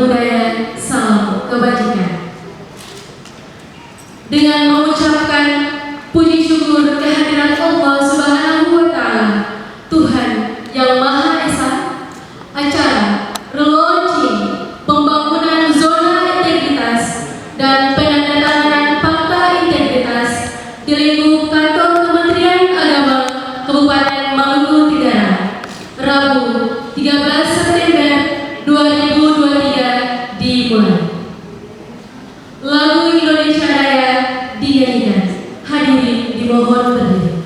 budaya, salam kebajikan. Dengan mengucapkan puji syukur kehadiran Allah Subhanahu wa Ta'ala, Tuhan yang Maha Esa, acara relaunching pembangunan zona integritas dan penandatanganan fakta integritas di lingkup kantor Kementerian Agama Kabupaten Maluku Utara, Rabu 13 September 2023 dimulai. Lagu Indonesia Raya dinyanyikan. Hadirin dimohon berdiri.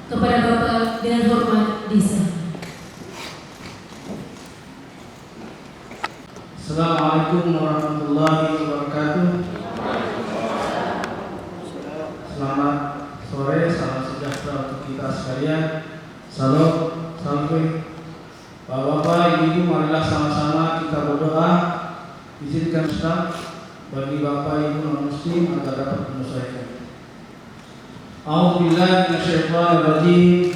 Kepada Bapak dengan hormat disahkan. Assalamualaikum warahmatullahi wabarakatuh. Selamat sore, salam sejahtera untuk kita sekalian. Salam, salam. Bapak-bapak, ibu-ibu, marilah sama-sama kita berdoa. Izinkan Ustaz bagi Bapak Ibu non-muslim agar dapat menyelesaikan. A'udzubillahi minasyaitonir rajim.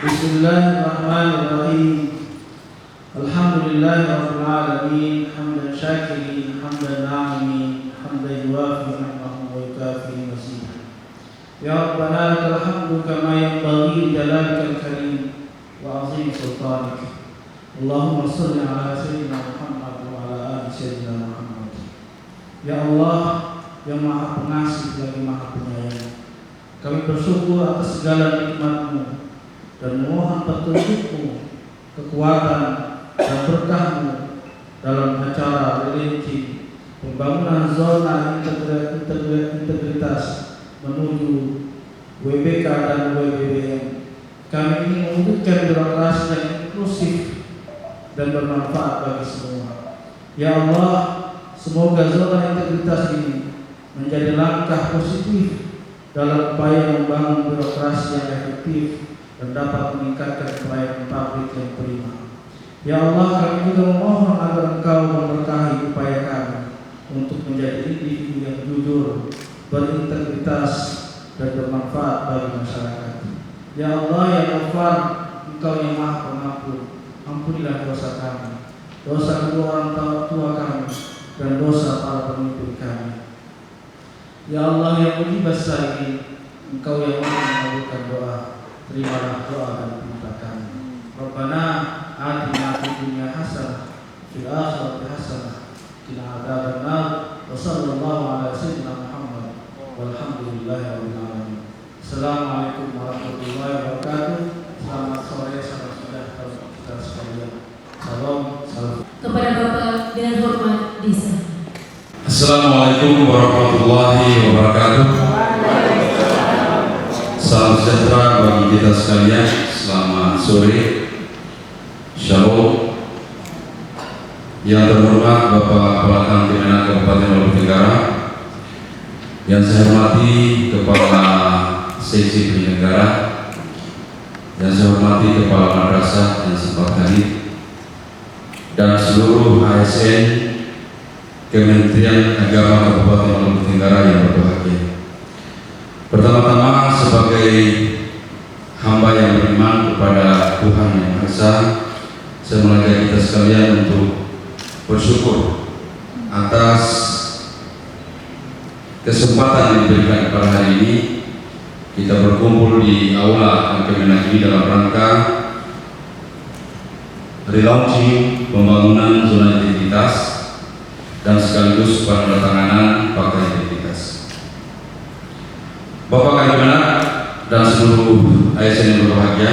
Bismillahirrahmanirrahim. Alhamdulillahirabbil alamin, hamdan syakirin, hamdan na'imin, hamdan yuwafi ni'amahu wa yukafi mazidah. Ya Rabbana lakal hamdu kama yanbaghi li jalalika al-karim wa 'azimi sultanik. Allahumma shalli ala sayyidina Muhammad wa ala ali sayyidina Muhammad. Ya Allah yang Maha Pengasih lagi Maha Penyayang, kami bersyukur atas segala nikmat-Mu dan memohon petunjuk-Mu, kekuatan dan berkah-Mu dalam acara relaunching pembangunan zona integritas menuju WBK dan WBBM. Kami ingin mewujudkan birokrasi yang inklusif dan bermanfaat bagi semua. Ya Allah, semoga zona integritas ini menjadi langkah positif dalam upaya membangun birokrasi yang efektif dan dapat meningkatkan pelayanan publik yang prima. Ya Allah, kami juga memohon agar Engkau memberkahi upaya kami untuk menjadi individu yang jujur, berintegritas dan bermanfaat bagi masyarakat. Ya Allah, ya Ghaffar, Engkau yang Maha Pengampun, ampunilah dosa kami, dosa kedua orang tua kami, dan dosa para pemimpin kami. Ya Allah yang mujibas sa'iin, Engkau yang Maha mengabulkan doa, terimalah doa dan permintaan kami. Rabbana atina fid dunya hasanah, fil akhirati hasanah, qina adzabannar. Wa sallallahu ala sayyidina Muhammad walhamdulillahirabbil alamin. Assalamualaikum warahmatullahi wabarakatuh. Selamat sore, salam sejahtera untuk kita sekalian. Salam, salam. Kepada Bapak dengan hormat disahkan. Assalamualaikum warahmatullahi wabarakatuh. Salam sejahtera bagi kita sekalian. Selamat sore. Shalom. Yang terhormat Bapak Kepala Kementerian Kabupaten Maluku Yang saya hormati Kepala Seksi Penyelenggara, yang saya hormati Kepala Madrasah yang sempat hadir, dan seluruh ASN Kementerian Agama Kabupaten Maluku Tenggara yang berbahagia. Pertama-tama sebagai hamba yang beriman kepada Tuhan Yang Maha Esa, saya mengajak kita sekalian untuk bersyukur atas kesempatan yang diberikan pada hari ini. Kita berkumpul di Aula Kemenak ini dalam rangka relaunching pembangunan zona integritas dan sekaligus penandatanganan fakta integritas. Bapak Kemenak dan seluruh ASN yang berbahagia,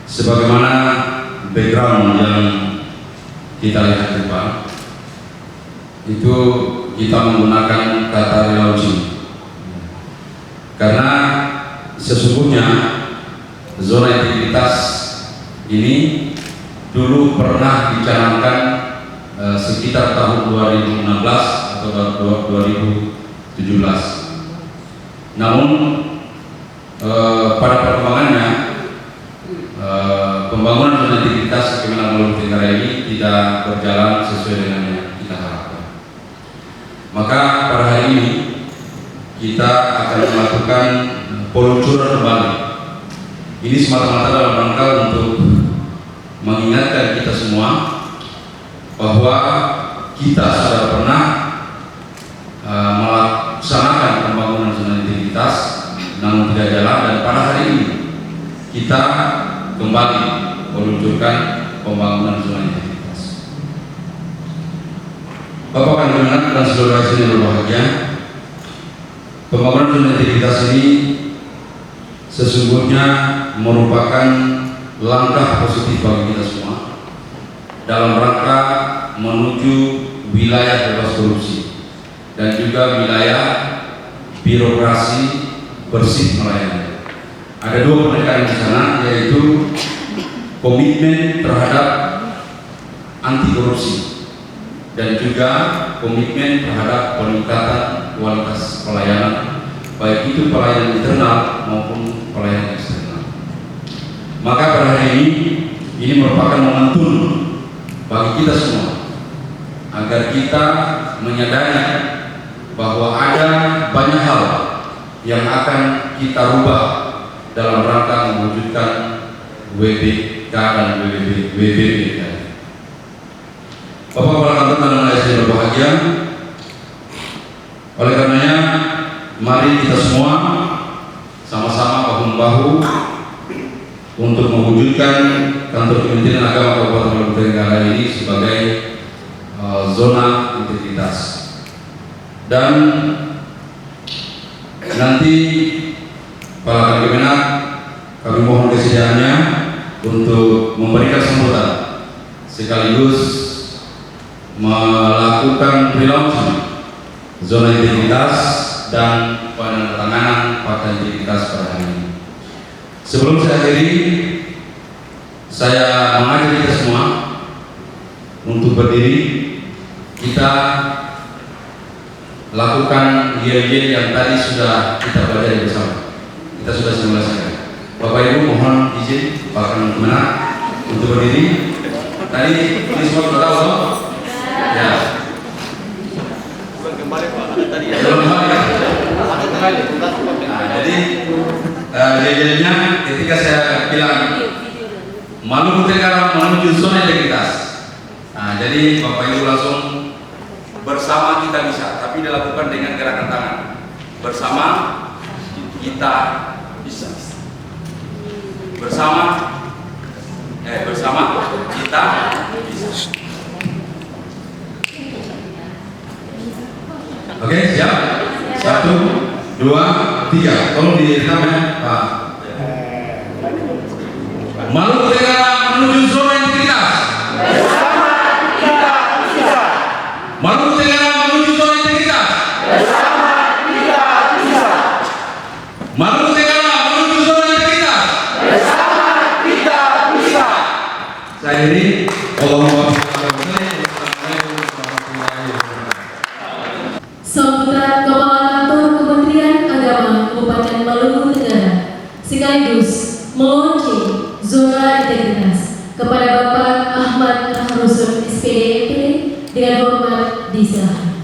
sebagaimana background yang kita lihat di depan, itu kita menggunakan kata relaunching karena sesungguhnya zona integritas ini dulu pernah dicanangkan sekitar tahun 2016 atau 2017. Namun pada perkembangannya pembangunan zona integritas Kemenak Maluku Tenggara ini tidak berjalan sesuai dengan yang kita harapkan. Maka pada hari ini kita akan melakukan peluncuran kembali. Ini semata-mata dalam rangka untuk mengingatkan kita semua bahwa kita sudah pernah melaksanakan pembangunan zona integritas, namun tidak jalan, dan pada hari ini kita kembali meluncurkan pembangunan zona integritas. Bapak Kemenak dan seluruh ASN yang berbahagia, pembangunan zona integritas ini sesungguhnya merupakan langkah positif bagi kita semua dalam rangka menuju wilayah bebas korupsi dan juga wilayah birokrasi bersih melayani. Ada dua pendekatan di sana, yaitu komitmen terhadap anti korupsi dan juga komitmen terhadap peningkatan kualitas pelayanan, baik itu pelayanan internal maupun pelayanan eksternal. Maka pada hari ini merupakan momentum bagi kita semua agar kita menyadari bahwa ada banyak hal yang akan kita rubah dalam rangka mewujudkan WBK dan WBB. Bapak Kepala Kantor dan ASN berbahagia, oleh karenanya mari kita semua sama-sama bahu-membahu untuk mewujudkan kantor Kementerian Agama Kabupaten Maluku Tenggara ini sebagai zona integritas. Dan nanti para Kemenak, kami mohon kesediaannya untuk memberikan sambutan sekaligus melakukan relaunching zona integritas dan penandatanganan fakta integritas pada hari ini. Sebelum saya akhiri, saya mengajak kita semua untuk berdiri. Kita lakukan yel-yel yang tadi sudah kita pelajari bersama. Kita sudah simulasikan. Bapak Ibu mohon izin Pak Kemenak untuk berdiri. Tadi ini semua sudah tahu toh? Ya. Kembali Pak, ada tadi ya. Belum kembali ya? Ada kembali. Nah, jadi yel-yelnya ketika saya bilang Maluku Tenggara menuju zona integritas. Nah, jadi Bapak Ibu langsung bersama kita bisa, tapi dilakukan dengan gerakan tangan. Bersama kita bisa. Bersama kita bisa. Oke, siap? 1, 2, 3. Tolong direkam ya, Pak. Maluku Tenggara menuju zona integritas. Bersama kita bisa. Maluku Tenggara menuju zona integritas. Bersama kita bisa. Maluku Tenggara menuju zona integritas. Bersama kita bisa. Saya ini Sambutan Kepala Kantor Kementerian Agama Kabupaten Maluku Tenggara sekaligus meluncur zona integritas kepada Bapak Ahmad Raharusun SPD dengan hormat diserahkan.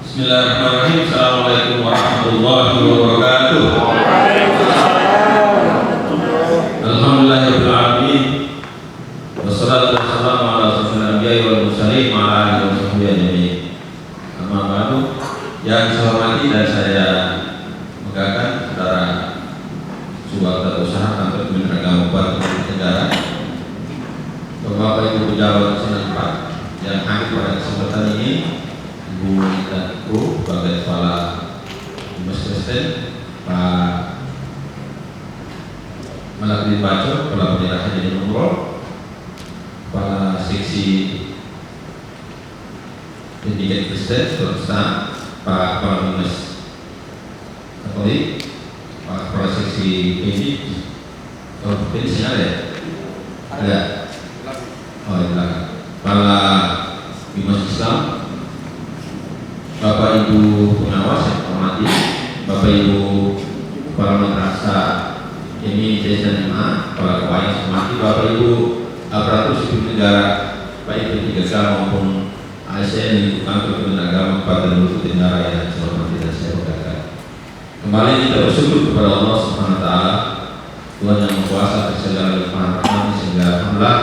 Bismillahirrahmanirrahim. Assalamualaikum warahmatullahi wabarakatuh. Alhamdulillahirabbil alamin. Wassalatu wassalamu ala asyrofil anbiya'i wal mursalin wa ala alihi wa sahbihi ajma'in. Amma ba'du. Yang saya hormati dan saya banggakan saudara Suwata Usaha Kantor Kementerian Agama Kabupaten Maluku Tenggara, Bapak Ibu pejabat setempat yang hadir pada kesempatan ini, Ibu dan Ibu sebagai Kepala Dinas Kristen, Pak Malakudin Baco, Kepala Bendera Haji dan Umroh, Kepala Seksi Pendidikan Kristen, serta Pak Kepala Dinas Katolik, Pak Kepala Seksi Pendidik, kalau pendidik ada ya? Ada. Oh ya, Kepala Dinas Islam, Bapak Ibu pengawas yang hormati, Bapak Ibu Kepala Madrasah ini Jason MA, Kepala Kepala yang hormati, Bapak Ibu aparatur sipil negara, baik P3K maupun ASN di Kantor Kementerian Agama Kabupaten Maluku Tenggara yang saya hormati dan saya banggakan. Kembali kita bersyukur kepada Allah Subhanahu Wa Taala, Tuhan yang berkuasa atas segala limpahan rahmat, sehingga alhamdulillah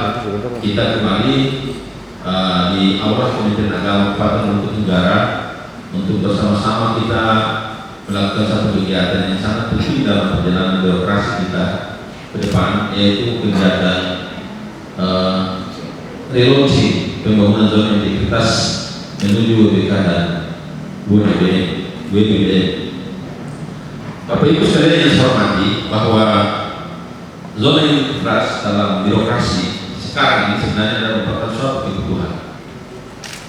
kita kembali di aula Kementerian Agama Kabupaten Maluku Tenggara untuk bersama-sama kita melakukan satu kegiatan yang sangat penting dalam perjalanan birokrasi kita ke depan, yaitu kegiatan relaunching pembangunan zona integritas menuju WBK dan WBD. Bapak Ibu sekalian yang saya hormati, bahwa zona integritas dalam birokrasi sekarang ini sebenarnya adalah merupakan suatu kebutuhan.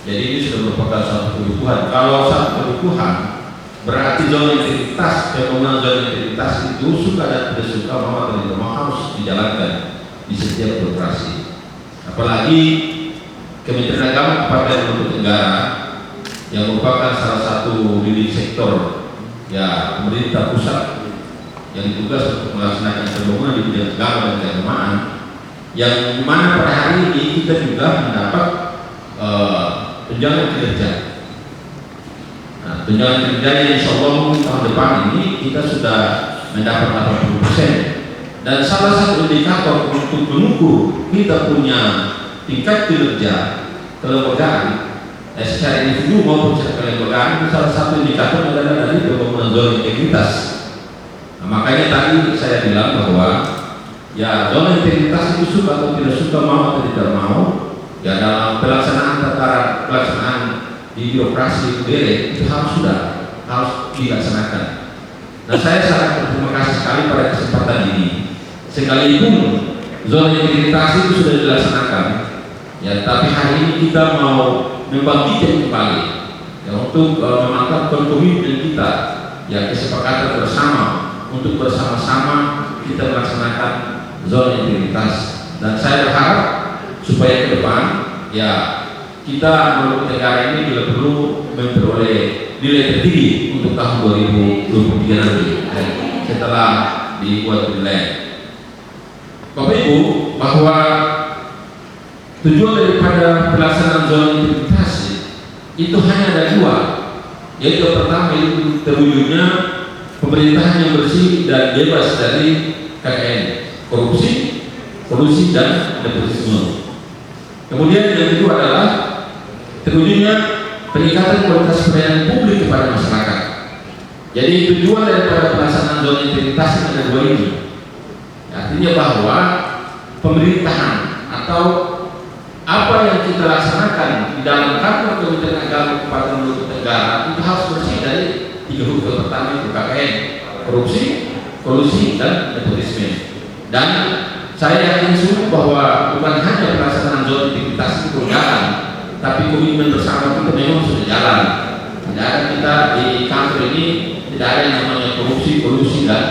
Jadi ini sudah merupakan suatu kebutuhan. Kalau suatu kebutuhan, berarti zona integritas, pembangunan zona integritas itu suka dan tidak suka, maka tidak mau harus dijalankan di setiap birokrasi. Apalagi Kementerian Agama Kabupaten Maluku Tenggara yang merupakan salah satu leading sektor ya pemerintah pusat yang ditugas untuk melaksanakan pembangunan di bidang agama dan keagamaan, yang mana pada hari ini kita juga mendapat tunjangan kinerja. Nah, tunjangan kinerja yang insya Allah tahun depan ini kita sudah mendapat 80%. Dan salah satu indikator untuk mengukur kita punya tingkat kinerja kelembagaan secara individu maupun secara kelembagaan, salah satu indikator adalah dari pembangunan zona integritas. Nah, makanya tadi saya bilang bahwa ya zona integritas itu suka atau tidak suka, mau atau tidak mau, ya dalam pelaksanaan di birokrasi itu harus dilaksanakan. Dan saya sangat berterima kasih sekali pada kesempatan ini. Sekalipun zona integritas itu sudah dilaksanakan, ya tapi hari ini kita mau membangkitkan kembali ya, untuk memantapkan komitmen kita, ya kesepakatan bersama untuk bersama-sama kita melaksanakan zona integritas. Dan saya berharap supaya ke depan ya kita Maluku Tenggara ini bila perlu memperoleh nilai tertinggi untuk tahun 2023 nanti setelah dibuat penilaian. Bapak Ibu, bahwa tujuan daripada pelaksanaan zona integritas itu hanya ada dua, yaitu pertama itu terwujudnya pemerintahan yang bersih dan bebas dari KKN, korupsi, kolusi dan nepotisme. Kemudian yang kedua adalah terwujudnya peningkatan kualitas pelayanan publik kepada masyarakat. Jadi tujuan daripada pelaksanaan zona integritas ada dua ini. Artinya bahwa pemerintahan atau apa yang kita laksanakan di dalam kantor Kementerian Agama Kabupaten Maluku Tenggara itu harus bersih dari tiga huruf pertama itu KKN, korupsi, kolusi dan nepotisme. Dan saya yakin sungguh bahwa bukan hanya pelaksanaan zona integritas itu berjalan, tapi komitmen bersama kita memang sudah jalan. Tidak ada kita di kantor ini tidak ada yang namanya korupsi, kolusi dan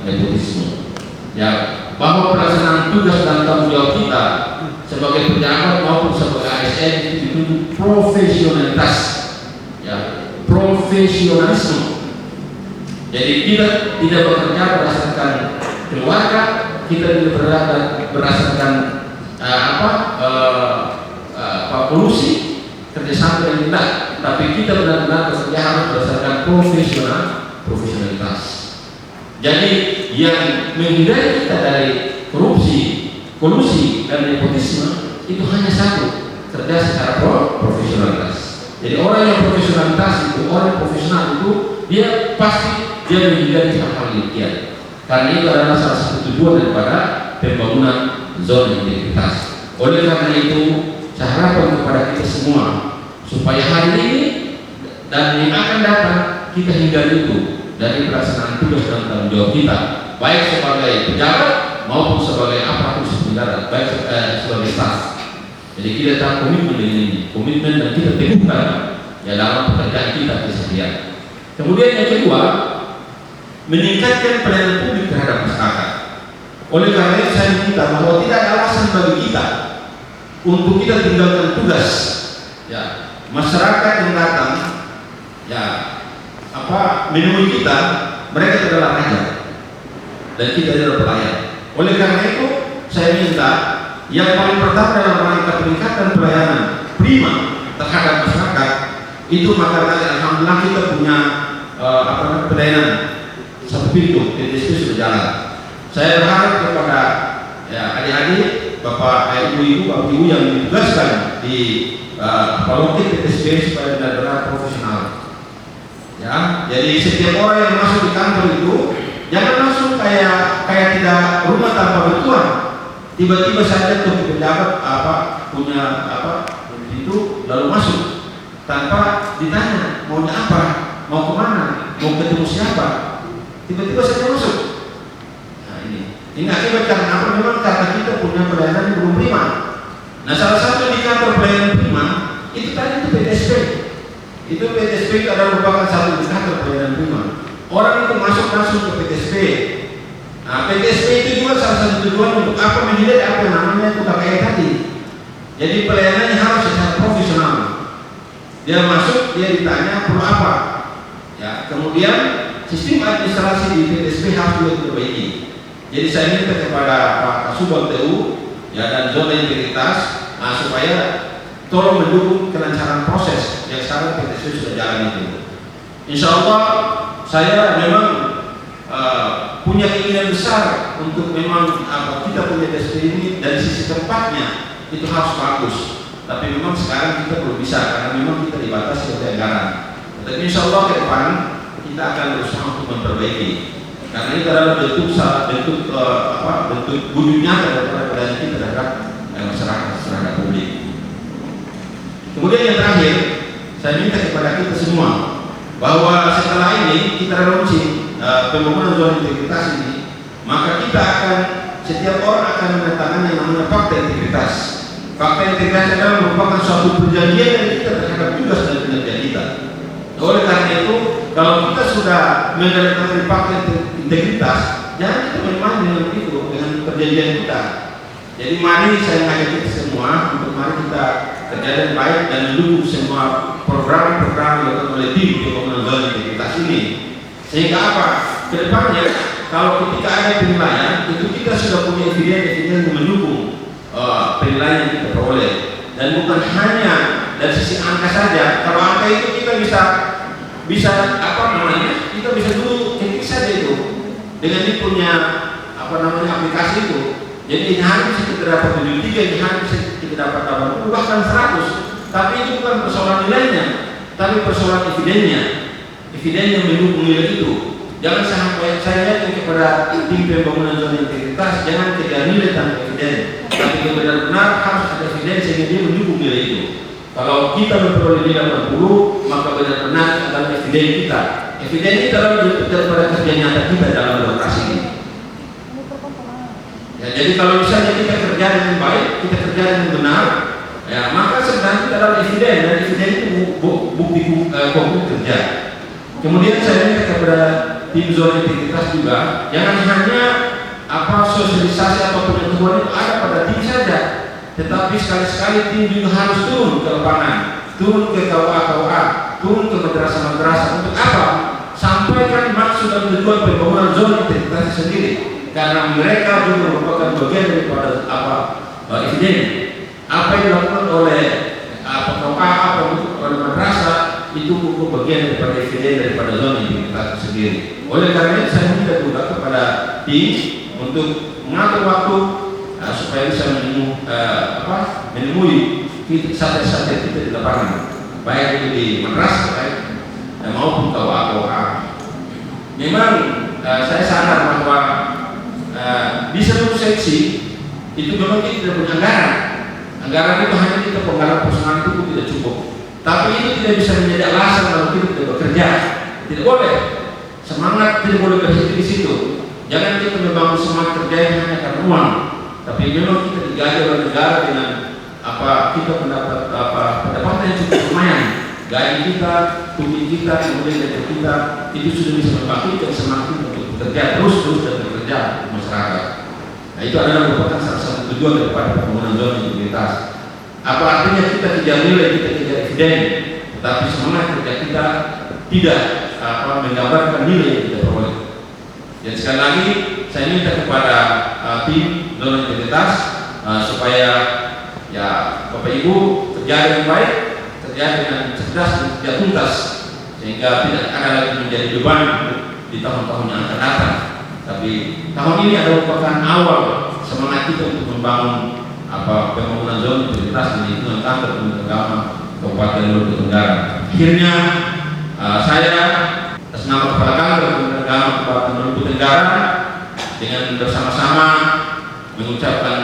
nepotisme. Ya, bahwa pelaksanaan tugas dan tanggung jawab kita sebagai pejabat maupun sebagai ASN itu dituntut profesionalitas, ya profesionalisme. Jadi kita tidak bekerja berdasarkan keluarga, kita tidak berdasarkan polusi kerjasama yang tidak, tapi kita benar-benar bekerja harus berdasarkan profesionalitas. Jadi yang menghindari kita dari korupsi, kolusi dan nepotisme itu hanya satu, kerja secara profesionalitas. Jadi orang yang profesionalitas itu, orang profesional itu, dia pasti dia menghindari hal-hal demikian. Karena itu adalah salah satu tujuan daripada pembangunan zona integritas. Oleh karena itu, saya harapkan kepada kita semua supaya hari ini dan yang akan datang kita hindari itu dari pelaksanaan tugas dan tanggung jawab kita, baik sebagai pejabat maupun sebagai aparatur sipil negara, baik sebagai staf. Jadi kita telah komitmen dengan ini, komitmen dan kita teguhkan ya dalam pekerjaan kita keseharian. Kemudian yang kedua, meningkatkan pelayanan publik terhadap masyarakat. Oleh karena itu saya minta bahwa tidak ada alasan bagi kita untuk kita tinggalkan tugas. Ya, masyarakat yang datang, ya menemui kita, mereka adalah raja dan kita adalah pelayan. Oleh karena itu saya minta yang paling pertama dalam rangka peningkatan pelayanan prima terhadap masyarakat itu, maka alhamdulillah kita punya pelayanan satu pintu, PTSP sudah jalan. Saya berharap kepada adik-adik, bapak ibu-ibu yang ditugaskan di lokasi PTSP supaya benar-benar profesional. Ya, jadi setiap orang yang masuk di kantor itu jangan masuk kayak tidak rumah tanpa bantuan. Tiba-tiba saja tuh pejabat punya itu lalu masuk tanpa ditanya maunya apa, mau kemana, mau ketemu siapa, tiba-tiba saja masuk. Nah ini akibat karena apa? Memang karena kita punya pelayanan yang belum prima. Nah salah satu di kantor pelayanan prima itu tadi itu PTSP. Itu PTSP itu adalah merupakan satu indikator pelayanan prima. Orang itu masuk langsung ke PTSP. Nah, PTSP itu juga salah satu tujuan untuk apa? Menghindari apa yang namanya KKN tadi. Jadi pelayanannya harus secara profesional. Dia masuk, dia ditanya perlu apa. Ya, kemudian sistem administrasi di PTSP harus juga diperbaiki. Jadi saya minta kepada Pak Kasubag TU ya dan zona integritas supaya tolong mendukung kelancaran proses yang sekarang PTSP sudah jalan itu. Insya Allah saya memang punya keinginan besar untuk memang kita punya PTSP ini dari sisi tempatnya itu harus bagus. Tapi memang sekarang kita belum bisa karena memang kita dibatasi oleh anggaran. Tapi insya Allah ke depan kita akan berusaha untuk memperbaiki. Karena ini adalah bentuk wujud nyata daripada pelayanan kita terhadap masyarakat publik. Kemudian yang terakhir, saya minta kepada kita semua bahwa setelah ini kita launching pembangunan zona integritas ini, maka kita akan setiap orang akan menandatangani yang namanya fakta integritas. Fakta integritas adalah merupakan suatu perjanjian yang kita terhadap tugas dan kinerja kita. Oleh karena itu, kalau kita sudah menandatangani fakta integritas, jangan kita main-main dengan itu, dengan perjanjian kita. Jadi mari saya mengajak kita semua untuk mari kita kerja dengan baik dan mendukung semua program-program yang dilakukan oleh tim pembangunan zona integritas ini. Sehingga apa? Kedepannya kalau ketika ada penilaian itu kita sudah punya evidence yang mendukung penilaian yang kita peroleh, dan bukan hanya dari sisi angka saja. Kalau angka itu kita bisa kita bisa dulu ketik saja itu dengan dia punya aplikasi itu. Jadi ini hari bisa kita dapat 73, ini hari bisa kita dapat 80, bahkan 100. Tapi itu bukan persoalan nilainya, tapi persoalan evidennya. Eviden yang mendukung nilai itu. Jangan sampai saya lihat kepada tim pembangunan zona integritas, jangan kejar nilai tanpa eviden, tapi benar-benar harus ada eviden sehingga dia mendukung nilai itu. Kalau kita memperoleh nilai 80, maka benar-benar adalah eviden kita. Eviden itu adalah bentuk daripada kerja nyata kita dalam birokrasi ini. Ya, jadi kalau misalnya kita kerja dengan baik, kita kerja dengan benar, ya maka sebenarnya kita adalah eviden, dan eviden itu bukti konkret kerja. Kemudian saya minta kepada tim zona integritas juga, jangan hanya sosialisasi atau pengetahuan itu ada pada tim saja, tetapi sekali-sekali tim juga harus turun ke lapangan, turun ke KUA, turun ke madrasah-madrasah untuk apa? Sampaikan maksud dan tujuan pembangunan zona integrasi sendiri, karena mereka juga merupakan bagian daripada eviden apa yang dilakukan oleh oleh madrasah itu bukan bagian daripada eviden daripada zona integrasi sendiri. Oleh karena itu saya minta juga kepada tim untuk mengatur waktu supaya bisa menemui sate-sate kita di lapangan, baik itu di madrasah maupun KUA. Memang saya sadar bahwa di seluruh seksi itu memang kita tidak punya anggaran. Anggaran itu hanya kita penggarap personal itu tidak cukup. Tapi itu tidak bisa menjadi alasan kalau kita tidak bekerja. Tidak boleh. Semangat tidak boleh berhenti di situ. Jangan kita membangun semangat kerja yang hanya karena uang. Tapi memang kita digaji oleh negara dengan kita mendapat pendapatan yang cukup lumayan. Gaji kita, tujuan kita, kemudian dari kita itu sudah bisa membangkitkan semangat kita untuk bekerja terus dan bekerja di masyarakat. Nah, itu adalah merupakan salah satu tujuan daripada pembangunan zona integritas. Apa artinya kita kejar nilai, kita kejar dividen, tetapi semangat kerja kita tidak menggambarkan nilai yang kita peroleh. Dan sekali lagi saya minta kepada tim zona integritas supaya ya Bapak Ibu kerja dengan baik, kerja dengan cerdas dan kerja tuntas, sehingga tidak ada lagi menjadi beban di tahun-tahun yang akan datang. Tapi tahun ini adalah merupakan awal semangat kita untuk membangun pembangunan zona integritas di lingkungan kantor Kementerian Agama Kabupaten Maluku Tenggara. Akhirnya saya atas nama Kepala Kantor Kementerian Agama Kabupaten Maluku Tenggara dengan bersama-sama mengucapkan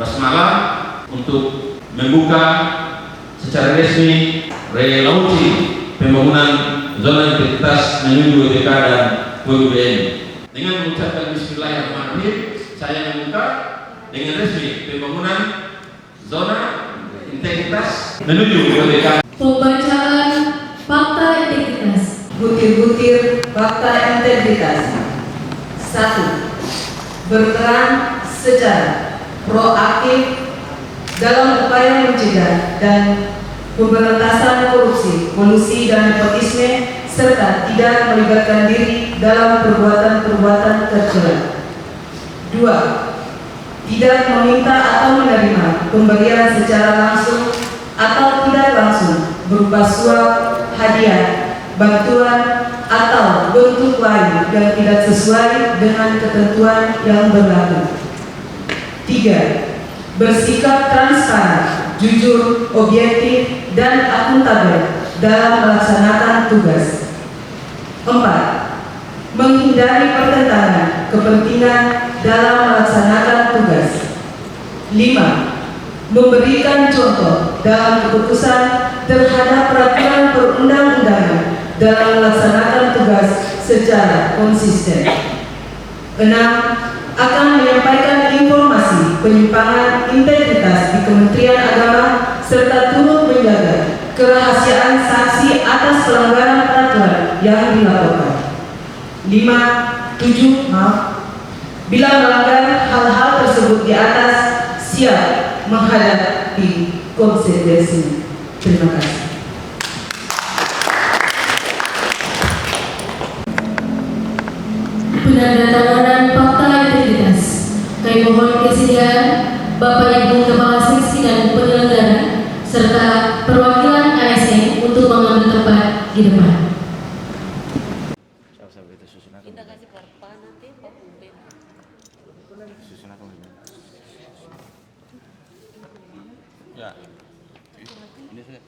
basmalah untuk membuka secara resmi relaunching pembangunan zona integritas menuju WTK dan WBN. Dengan mengucapkan Bismillahirrahmanirrahim, saya membuka dengan resmi pembangunan zona integritas menuju WTK. Pembacaan fakta integritas. Butir-butir fakta integritas. 1. Berperan secara proaktif dalam upaya mencegah dan pemberantasan korupsi, kolusi dan nepotisme, serta tidak melibatkan diri dalam perbuatan-perbuatan tercela. 2. Tidak meminta atau menerima pemberian secara langsung atau tidak langsung berupa suap, hadiah, bantuan, atau bentuk lain yang tidak sesuai dengan ketentuan yang berlaku. 3. Bersikap transparan, jujur, objektif, dan akuntabel dalam melaksanakan tugas. 4. Menghindari pertentangan kepentingan dalam melaksanakan tugas. 5. Memberikan contoh dalam keputusan terhadap peraturan perundang-undangan dalam melaksanakan tugas secara konsisten. 6. Akan menyampaikan informasi penyimpangan integritas di Kementerian Agama serta turut menjaga kerahasiaan saksi atas pelanggaran peraturan yang dilaporkan. 7. Bila melanggar hal-hal tersebut di atas, siap menghadapi konsekuensi. Terima kasih. Penandatanganan fakta integritas. Kami mohon kesediaan Bapak Ibu Kepala Seksi dan penyelenggara serta perwakilan ASN untuk mengambil tempat di depan. Kita kasih parpa nanti Pak Ube. Ya. Ini sudah.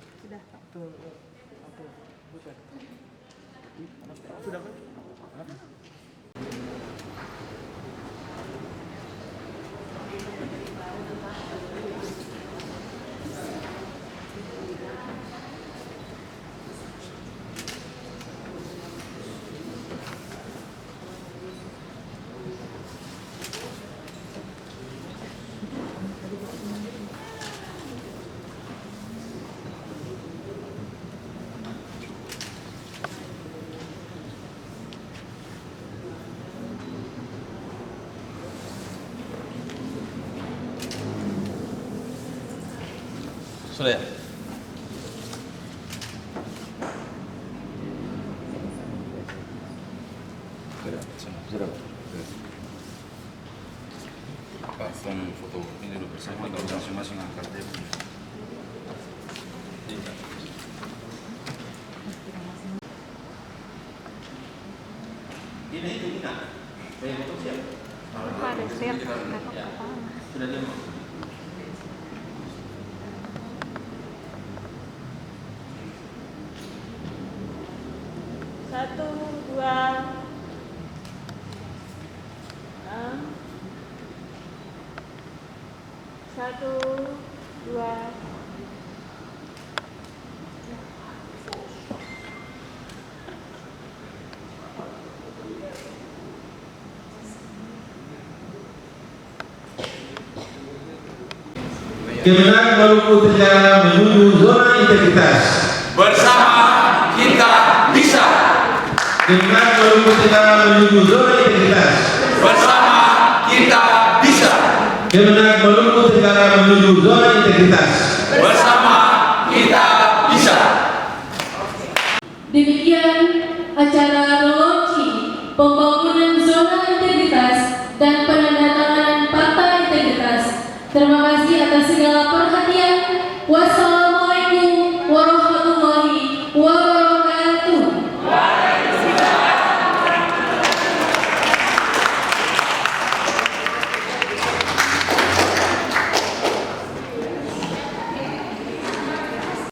Sudah ya? Pak, foto ini dulu bersama kalau masing-masing angkat dia. Ini nak. Saya foto siap. Ada siap, Sudah dia. Satu, dua, satu, dua. Kemenang Maluku Tenggara menuju zona integritas. Bersama kita bisa. Kemenang Maluku Tenggara menuju zona integritas. Bersama kita bisa. Kemenang Maluku Tenggara menuju zona integritas. Bersama kita bisa. Demikian acara launching pembangunan zona integritas dan penandatanganan fakta integritas. Terima kasih atas segala